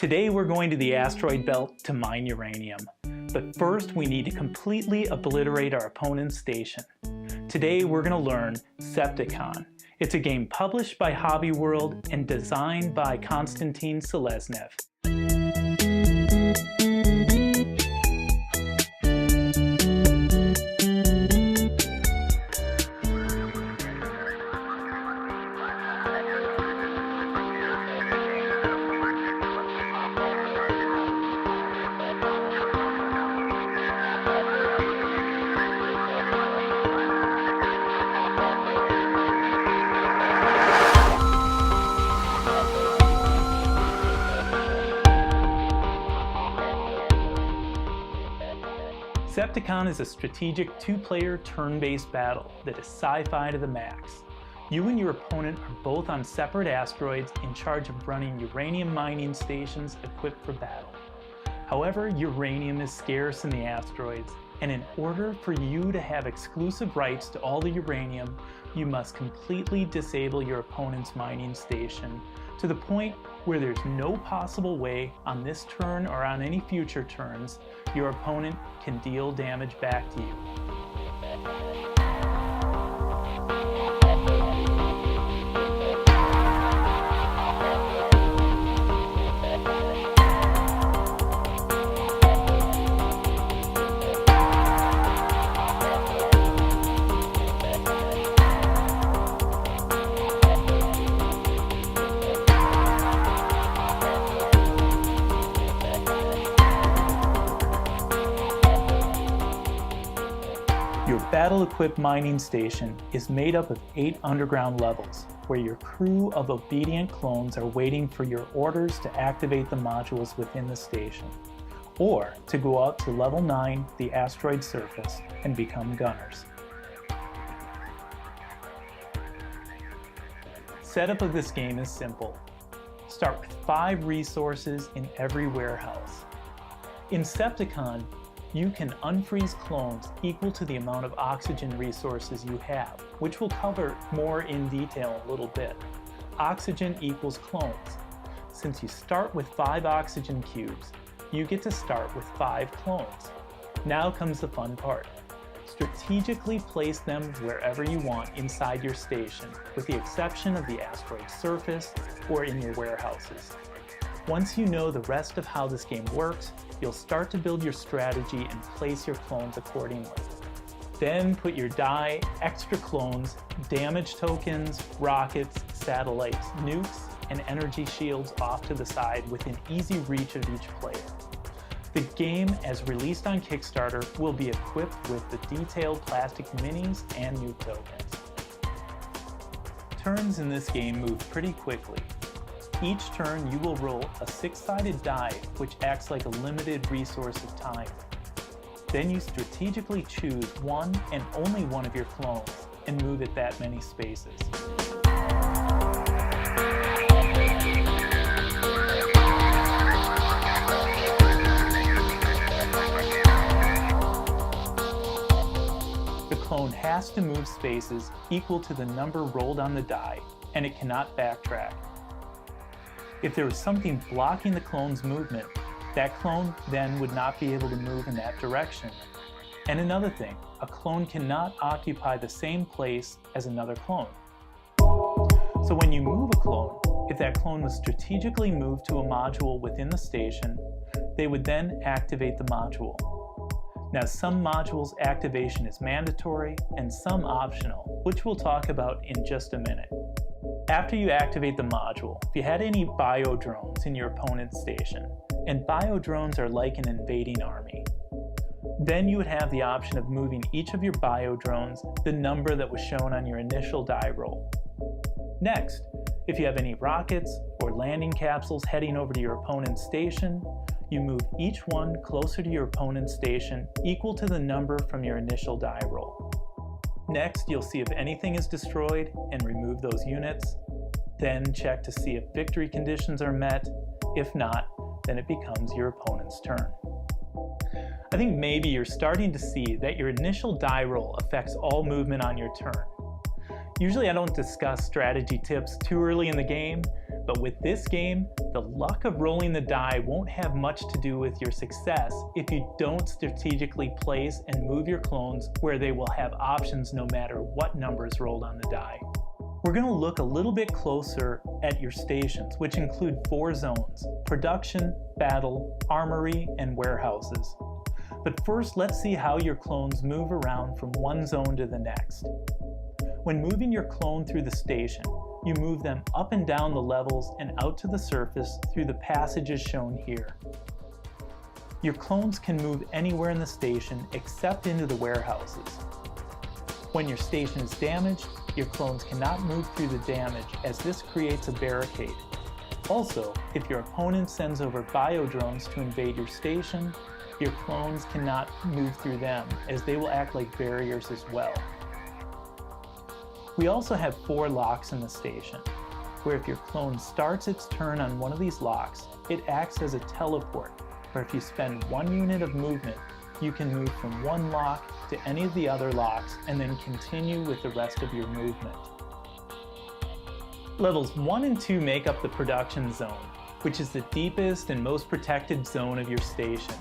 Today we're going to the asteroid belt to mine uranium. But first we need to completely obliterate our opponent's station. Today we're going to learn Septikon. It's a game published by Hobby World and designed by Konstantin Seleznev. Septikon is a strategic two-player turn-based battle that is sci-fi to the max. You and your opponent are both on separate asteroids in charge of running uranium mining stations equipped for battle. However, uranium is scarce in the asteroids, and in order for you to have exclusive rights to all the uranium, you must completely disable your opponent's mining station to the point where there's no possible way on this turn or on any future turns your opponent can deal damage back to you. Your battle-equipped mining station is made up of 8 underground levels, where your crew of obedient clones are waiting for your orders to activate the modules within the station, or to go out to level 9, the asteroid surface, and become gunners. Setup of this game is simple. Start with 5 resources in every warehouse. In Septikon, you can unfreeze clones equal to the amount of oxygen resources you have, which we'll cover more in detail in a little bit. Oxygen equals clones. Since you start with 5 oxygen cubes, you get to start with 5 clones. Now comes the fun part. Strategically place them wherever you want inside your station, with the exception of the asteroid surface or in your warehouses. Once you know the rest of how this game works, you'll start to build your strategy and place your clones accordingly. Then put your die, extra clones, damage tokens, rockets, satellites, nukes, and energy shields off to the side within easy reach of each player. The game, as released on Kickstarter, will be equipped with the detailed plastic minis and nuke tokens. Turns in this game move pretty quickly. Each turn you will roll a 6-sided die which acts like a limited resource of time. Then you strategically choose one and only one of your clones and move it that many spaces. The clone has to move spaces equal to the number rolled on the die, and it cannot backtrack. If there was something blocking the clone's movement, that clone then would not be able to move in that direction. And another thing, a clone cannot occupy the same place as another clone. So when you move a clone, if that clone was strategically moved to a module within the station, they would then activate the module. Now, some modules' activation is mandatory and some optional, which we'll talk about in just a minute. After you activate the module, if you had any bio-drones in your opponent's station, and bio-drones are like an invading army, then you would have the option of moving each of your bio-drones the number that was shown on your initial die roll. Next, if you have any rockets or landing capsules heading over to your opponent's station, you move each one closer to your opponent's station equal to the number from your initial die roll. Next, you'll see if anything is destroyed and remove those units. Then check to see if victory conditions are met. If not, then it becomes your opponent's turn. I think maybe you're starting to see that your initial die roll affects all movement on your turn. Usually I don't discuss strategy tips too early in the game, But with this game, the luck of rolling the die won't have much to do with your success if you don't strategically place and move your clones where they will have options no matter what number is rolled on the die. We're going to look a little bit closer at your stations, which include 4 zones: production, battle, armory, and warehouses. But first, let's see how your clones move around from one zone to the next. When moving your clone through the station, you move them up and down the levels and out to the surface through the passages shown here. Your clones can move anywhere in the station except into the warehouses. When your station is damaged, your clones cannot move through the damage, as this creates a barricade. Also, if your opponent sends over biodrones to invade your station, your clones cannot move through them, as they will act like barriers as well. We also have 4 locks in the station, where if your clone starts its turn on one of these locks, it acts as a teleport, where if you spend 1 unit of movement, you can move from one lock to any of the other locks and then continue with the rest of your movement. Levels 1 and 2 make up the production zone, which is the deepest and most protected zone of your station.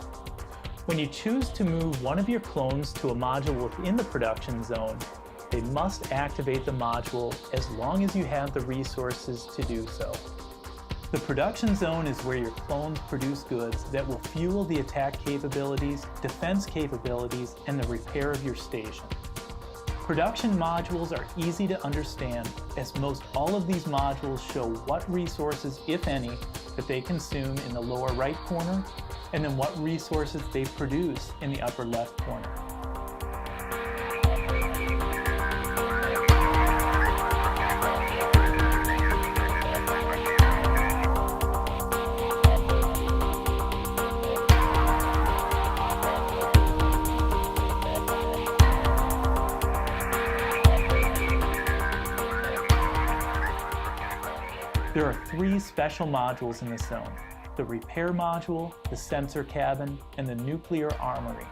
When you choose to move one of your clones to a module within the production zone, they must activate the module as long as you have the resources to do so. The production zone is where your clones produce goods that will fuel the attack capabilities, defense capabilities, and the repair of your station. Production modules are easy to understand, as most all of these modules show what resources, if any, that they consume in the lower right corner, and then what resources they produce in the upper left corner. There are 3 special modules in this zone: the repair module, the sensor cabin, and the nuclear armory.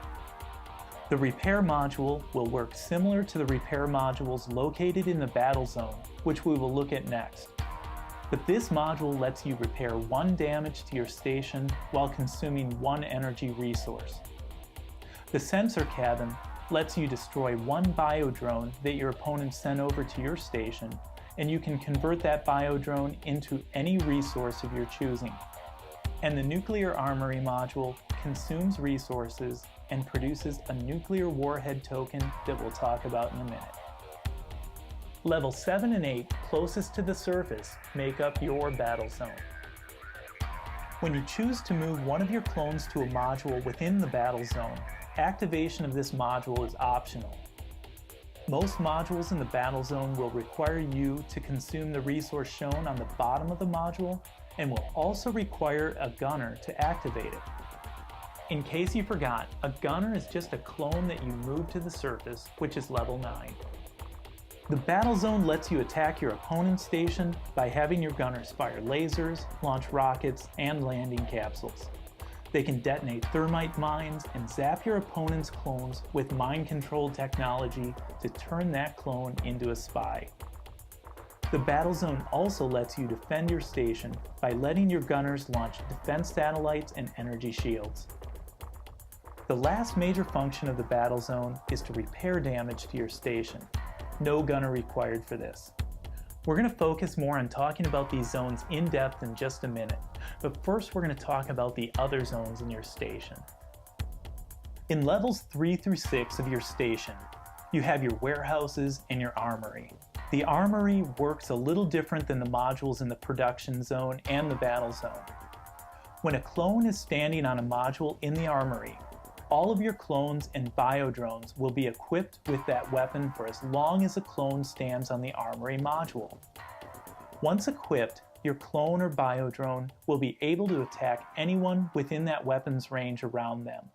The repair module will work similar to the repair modules located in the battle zone, which we will look at next. But this module lets you repair 1 damage to your station while consuming 1 energy resource. The sensor cabin lets you destroy 1 biodrone that your opponent sent over to your station, and you can convert that biodrone into any resource of your choosing. And the nuclear armory module consumes resources and produces a nuclear warhead token that we'll talk about in a minute. Level 7 and 8, closest to the surface, make up your battle zone. When you choose to move one of your clones to a module within the battle zone, activation of this module is optional. Most modules in the battle zone will require you to consume the resource shown on the bottom of the module, and will also require a gunner to activate it. In case you forgot, a gunner is just a clone that you move to the surface, which is level 9. The battle zone lets you attack your opponent's station by having your gunners fire lasers, launch rockets, and landing capsules. They can detonate thermite mines and zap your opponent's clones with mind control technology to turn that clone into a spy. The battle zone also lets you defend your station by letting your gunners launch defense satellites and energy shields. The last major function of the battle zone is to repair damage to your station. No gunner required for this. We're going to focus more on talking about these zones in depth in just a minute, but first we're going to talk about the other zones in your station. In levels 3 through 6 of your station, you have your warehouses and your armory. The armory works a little different than the modules in the production zone and the battle zone. When a clone is standing on a module in the armory, all of your clones and biodrones will be equipped with that weapon for as long as a clone stands on the armory module. Once equipped, your clone or biodrone will be able to attack anyone within that weapon's range around them.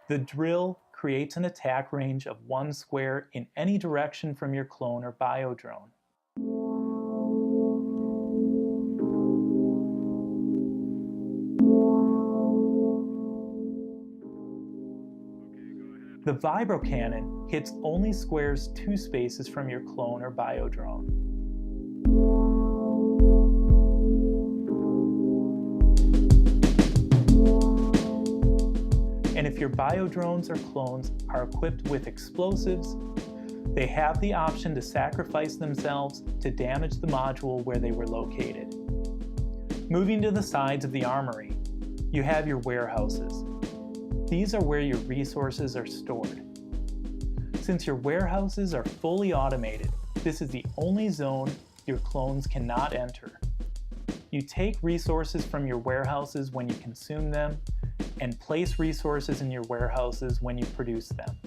The drill creates an attack range of 1 square in any direction from your clone or biodrone. The vibro cannon hits only squares 2 spaces from your clone or biodrone. And if your biodrones or clones are equipped with explosives, they have the option to sacrifice themselves to damage the module where they were located. Moving to the sides of the armory, you have your warehouses. These are where your resources are stored. Since your warehouses are fully automated, this is the only zone your clones cannot enter. You take resources from your warehouses when you consume them, and place resources in your warehouses when you produce them.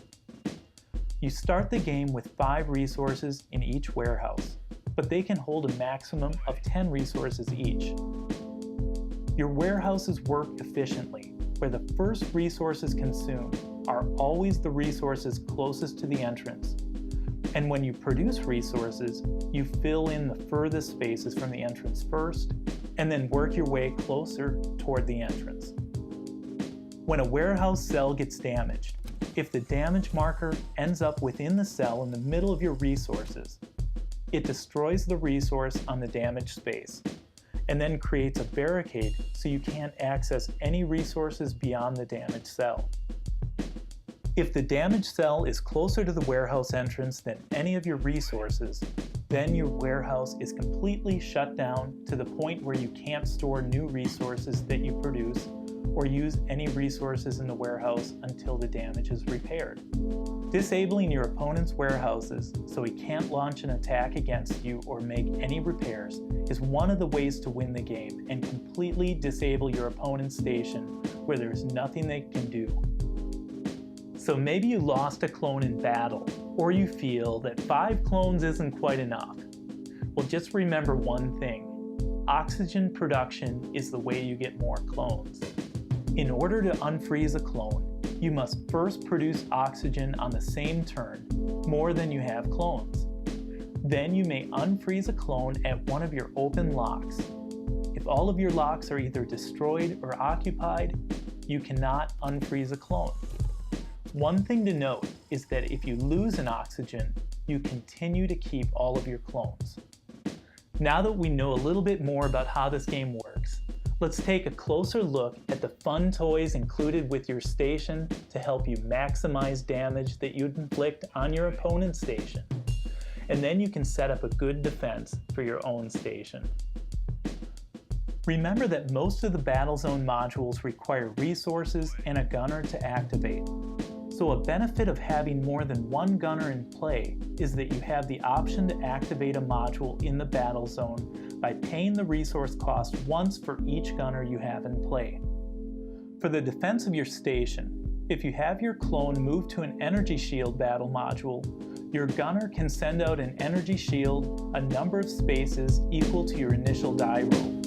You start the game with 5 resources in each warehouse, but they can hold a maximum of 10 resources each. Your warehouses work efficiently, where the first resources consumed are always the resources closest to the entrance. And when you produce resources, you fill in the furthest spaces from the entrance first, and then work your way closer toward the entrance. When a warehouse cell gets damaged, if the damage marker ends up within the cell in the middle of your resources, it destroys the resource on the damaged space, and then creates a barricade so you can't access any resources beyond the damaged cell. If the damaged cell is closer to the warehouse entrance than any of your resources, then your warehouse is completely shut down to the point where you can't store new resources that you produce or use any resources in the warehouse until the damage is repaired. Disabling your opponent's warehouses so he can't launch an attack against you or make any repairs is one of the ways to win the game and completely disable your opponent's station where there is nothing they can do. So maybe you lost a clone in battle, or you feel that 5 clones isn't quite enough. Well, just remember one thing. Oxygen production is the way you get more clones. In order to unfreeze a clone, you must first produce oxygen on the same turn, more than you have clones. Then you may unfreeze a clone at one of your open locks. If all of your locks are either destroyed or occupied, you cannot unfreeze a clone. One thing to note is that if you lose an oxygen, you continue to keep all of your clones. Now that we know a little bit more about how this game works, let's take a closer look at the fun toys included with your station to help you maximize damage that you'd inflict on your opponent's station. And then you can set up a good defense for your own station. Remember that most of the Battlezone modules require resources and a gunner to activate. So a benefit of having more than one gunner in play is that you have the option to activate a module in the battle zone by paying the resource cost once for each gunner you have in play. For the defense of your station, if you have your clone move to an energy shield battle module, your gunner can send out an energy shield a number of spaces equal to your initial die roll.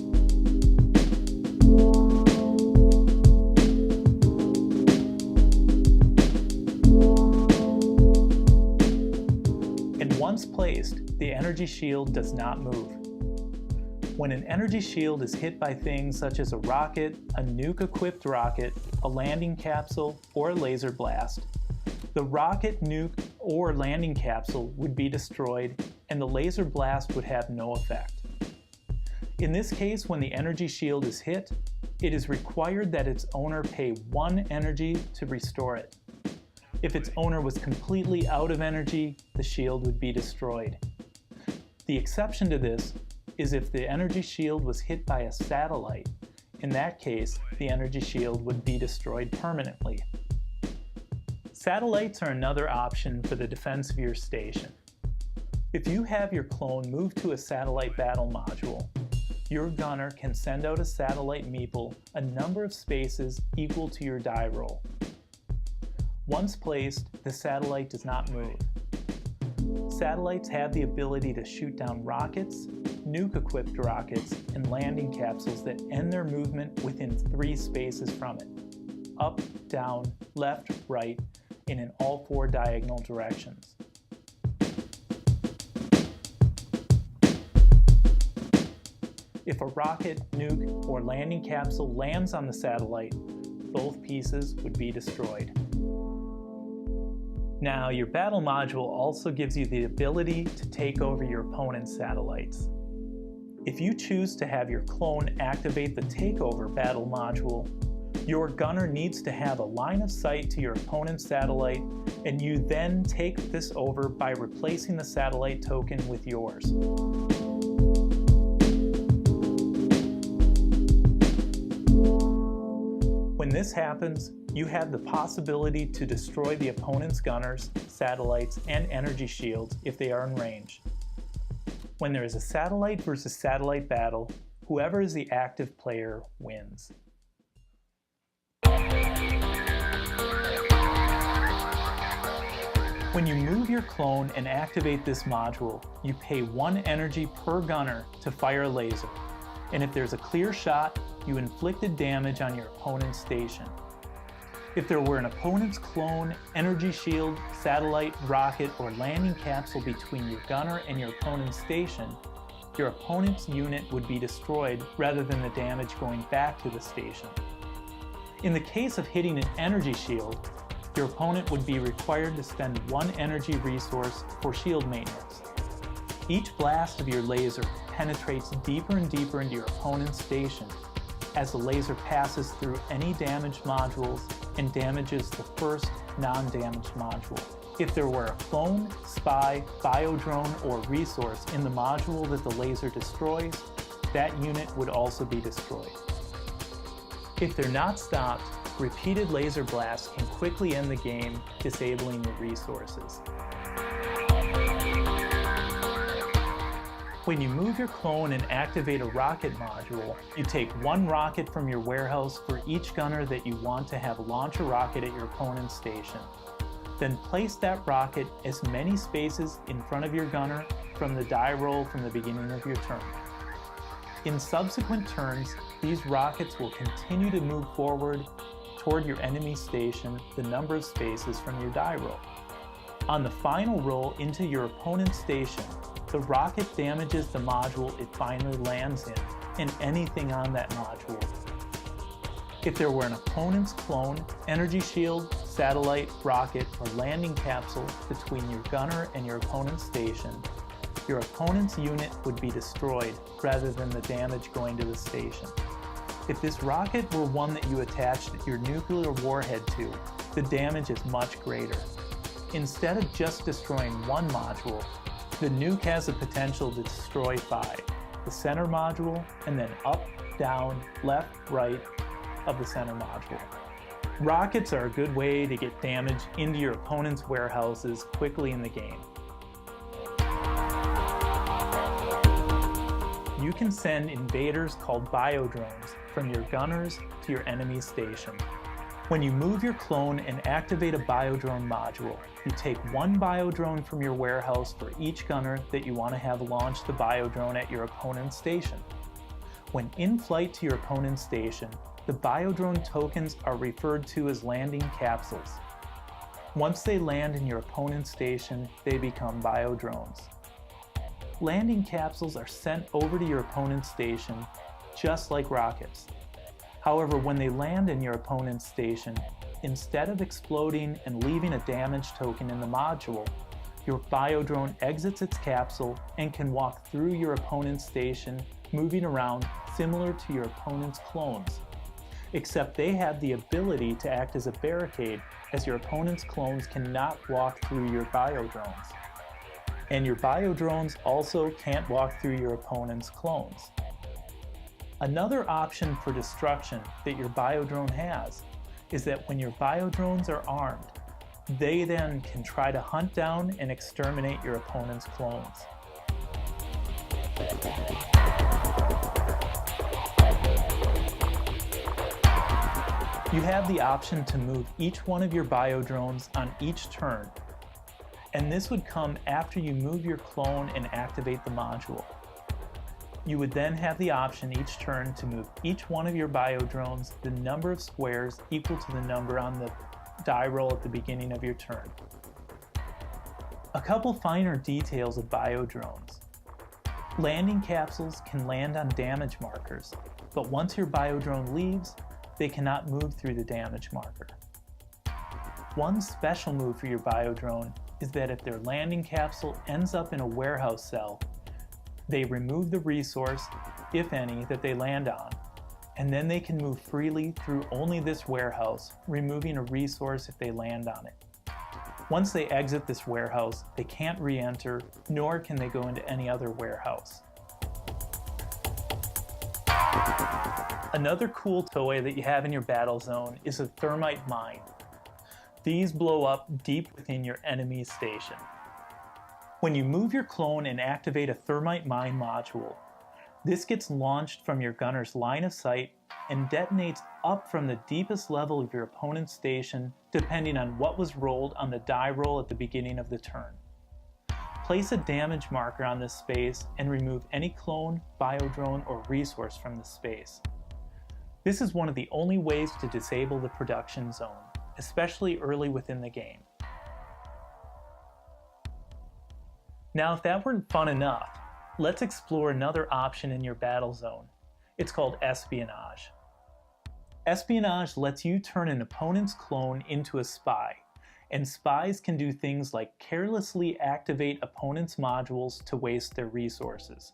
Once placed, the energy shield does not move. When an energy shield is hit by things such as a rocket, a nuke-equipped rocket, a landing capsule, or a laser blast, the rocket, nuke, or landing capsule would be destroyed and the laser blast would have no effect. In this case, when the energy shield is hit, it is required that its owner pay 1 energy to restore it. If its owner was completely out of energy, the shield would be destroyed. The exception to this is if the energy shield was hit by a satellite. In that case, the energy shield would be destroyed permanently. Satellites are another option for the defense of your station. If you have your clone move to a satellite battle module, your gunner can send out a satellite meeple a number of spaces equal to your die roll. Once placed, the satellite does not move. Satellites have the ability to shoot down rockets, nuke-equipped rockets, and landing capsules that end their movement within 3 spaces from it: up, down, left, right, and in all 4 diagonal directions. If a rocket, nuke, or landing capsule lands on the satellite, both pieces would be destroyed. Now, your battle module also gives you the ability to take over your opponent's satellites. If you choose to have your clone activate the takeover battle module, Your gunner needs to have a line of sight to your opponent's satellite, and you then take this over by replacing the satellite token with yours. When this happens, you have the possibility to destroy the opponent's gunners, satellites, and energy shields if they are in range. When there is a satellite versus satellite battle, whoever is the active player wins. When you move your clone and activate this module, you pay 1 energy per gunner to fire a laser, and if there's a clear shot, you inflicted damage on your opponent's station. If there were an opponent's clone, energy shield, satellite, rocket, or landing capsule between your gunner and your opponent's station, your opponent's unit would be destroyed rather than the damage going back to the station. In the case of hitting an energy shield, your opponent would be required to spend 1 energy resource for shield maintenance. Each blast of your laser penetrates deeper and deeper into your opponent's station as the laser passes through any damaged modules and damages the first non-damaged module. If there were a clone, spy, biodrone, or resource in the module that the laser destroys, that unit would also be destroyed. If they're not stopped, repeated laser blasts can quickly end the game, disabling your resources. When you move your clone and activate a rocket module, you take 1 rocket from your warehouse for each gunner that you want to have launch a rocket at your opponent's station. Then place that rocket as many spaces in front of your gunner from the die roll from the beginning of your turn. In subsequent turns, these rockets will continue to move forward toward your enemy station the number of spaces from your die roll. On the final roll into your opponent's station, the rocket damages the module it finally lands in, and anything on that module. If there were an opponent's clone, energy shield, satellite, rocket, or landing capsule between your gunner and your opponent's station, your opponent's unit would be destroyed rather than the damage going to the station. If this rocket were one that you attached your nuclear warhead to, the damage is much greater. Instead of just destroying 1 module, the nuke has the potential to destroy 5, the center module, and then up, down, left, right of the center module. Rockets are a good way to get damage into your opponent's warehouses quickly in the game. You can send invaders called biodrones from your gunners to your enemy's station. When you move your clone and activate a biodrone module, you take 1 biodrone from your warehouse for each gunner that you want to have launch the biodrone at your opponent's station. When in flight to your opponent's station, the biodrone tokens are referred to as landing capsules. Once they land in your opponent's station, they become biodrones. Landing capsules are sent over to your opponent's station just like rockets. However, when they land in your opponent's station, instead of exploding and leaving a damage token in the module, your biodrone exits its capsule and can walk through your opponent's station, moving around similar to your opponent's clones. Except they have the ability to act as a barricade, as your opponent's clones cannot walk through your biodrones. And your biodrones also can't walk through your opponent's clones. Another option for destruction that your biodrone has is that when your biodrones are armed, they then can try to hunt down and exterminate your opponent's clones. You have the option to move each one of your biodrones on each turn, and this would come after you move your clone and activate the module. You would then have the option each turn to move each one of your biodrones the number of squares equal to the number on the die roll at the beginning of your turn. A couple finer details of biodrones. Landing capsules can land on damage markers, but once your biodrone leaves, they cannot move through the damage marker. One special move for your biodrone is that if their landing capsule ends up in a warehouse cell, they remove the resource, if any, that they land on. and then they can move freely through only this warehouse, removing a resource if they land on it. Once they exit this warehouse, they can't re-enter, nor can they go into any other warehouse. Another cool toy that you have in your battle zone is a thermite mine. These blow up deep within your enemy's station. When you move your clone and activate a thermite mine module, this gets launched from your gunner's line of sight and detonates up from the deepest level of your opponent's station, depending on what was rolled on the die roll at the beginning of the turn. Place a damage marker on this space and remove any clone, biodrone, or resource from the space. This is one of the only ways to disable the production zone, especially early within the game. Now, if that weren't fun enough, let's explore another option in your battle zone. It's called espionage. Espionage lets you turn an opponent's clone into a spy, and spies can do things like carelessly activate opponents' modules to waste their resources.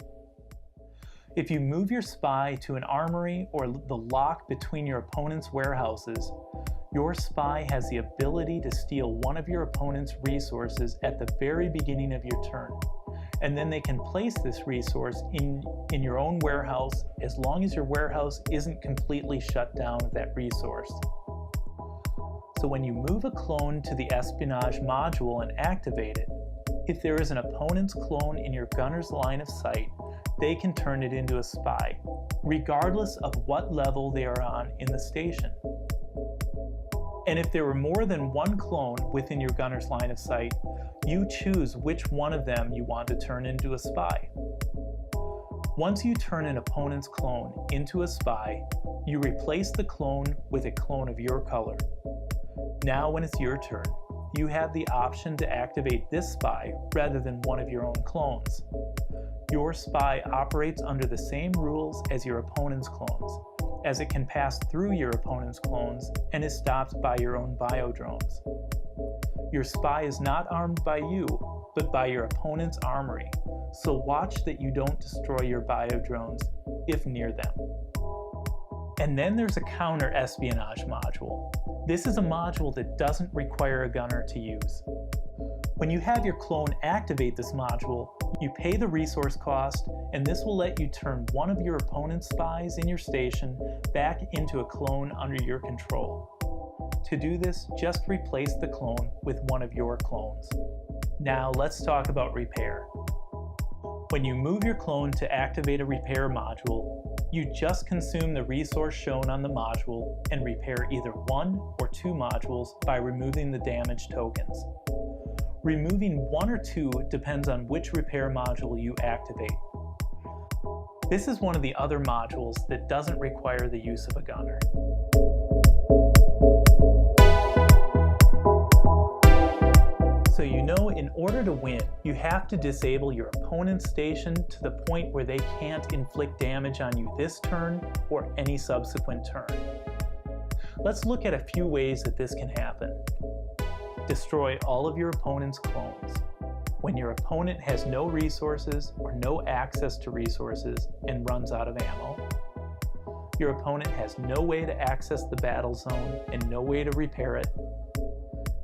If you move your spy to an armory or the lock between your opponent's warehouses, your spy has the ability to steal one of your opponent's resources at the very beginning of your turn, and then they can place this resource in your own warehouse as long as your warehouse isn't completely shut down with that resource. So when you move a clone to the espionage module and activate it, if there is an opponent's clone in your gunner's line of sight, they can turn it into a spy, regardless of what level they are on in the station. And if there were more than one clone within your gunner's line of sight, you choose which one of them you want to turn into a spy. Once you turn an opponent's clone into a spy, you replace the clone with a clone of your color. Now when it's your turn, you have the option to activate this spy rather than one of your own clones. Your spy operates under the same rules as your opponent's clones, as it can pass through your opponent's clones and is stopped by your own biodrones. Your spy is not armed by you, but by your opponent's armory, so watch that you don't destroy your biodrones if near them. And then there's a counter espionage module. This is a module that doesn't require a gunner to use. When you have your clone activate this module, you pay the resource cost, and this will let you turn one of your opponent's spies in your station back into a clone under your control. To do this, just replace the clone with one of your clones. Now let's talk about repair. When you move your clone to activate a repair module, you just consume the resource shown on the module and repair either one or two modules by removing the damage tokens. Removing one or two depends on which repair module you activate. This is one of the other modules that doesn't require the use of a gunner. So you know, in order to win, you have to disable your opponent's station to the point where they can't inflict damage on you this turn or any subsequent turn. Let's look at a few ways that this can happen. Destroy all of your opponent's clones. When your opponent has no resources or no access to resources and runs out of ammo. Your opponent has no way to access the battle zone and no way to repair it.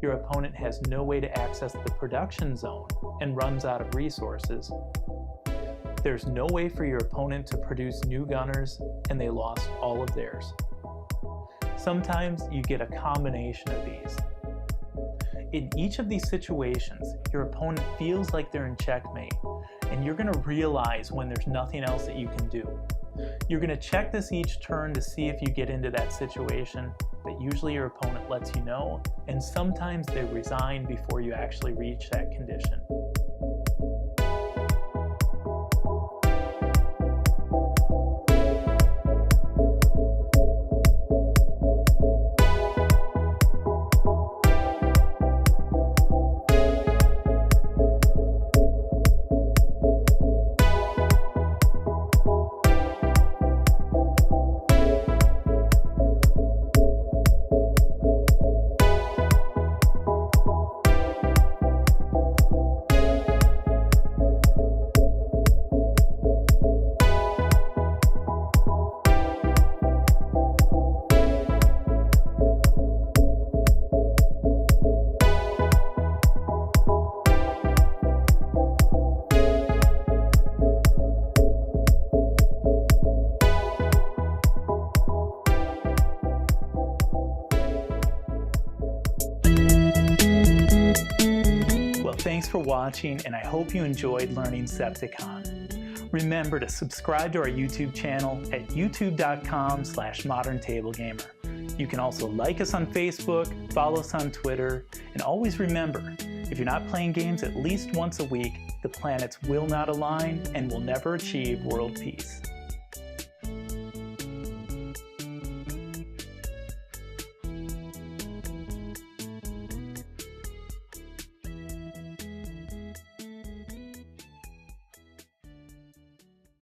Your opponent has no way to access the production zone and runs out of resources. There's no way for your opponent to produce new gunners and they lost all of theirs. Sometimes you get a combination of these. In each of these situations, your opponent feels like they're in checkmate, and you're going to realize when there's nothing else that you can do. You're going to check this each turn to see if you get into that situation, but usually your opponent lets you know, and sometimes they resign before you actually reach that condition. Thanks for watching, and I hope you enjoyed learning Septikon. Remember to subscribe to our YouTube channel at youtube.com/ModernTablegamer. You can also like us on Facebook, follow us on Twitter, and always remember, if you're not playing games at least once a week, the planets will not align and will never achieve world peace.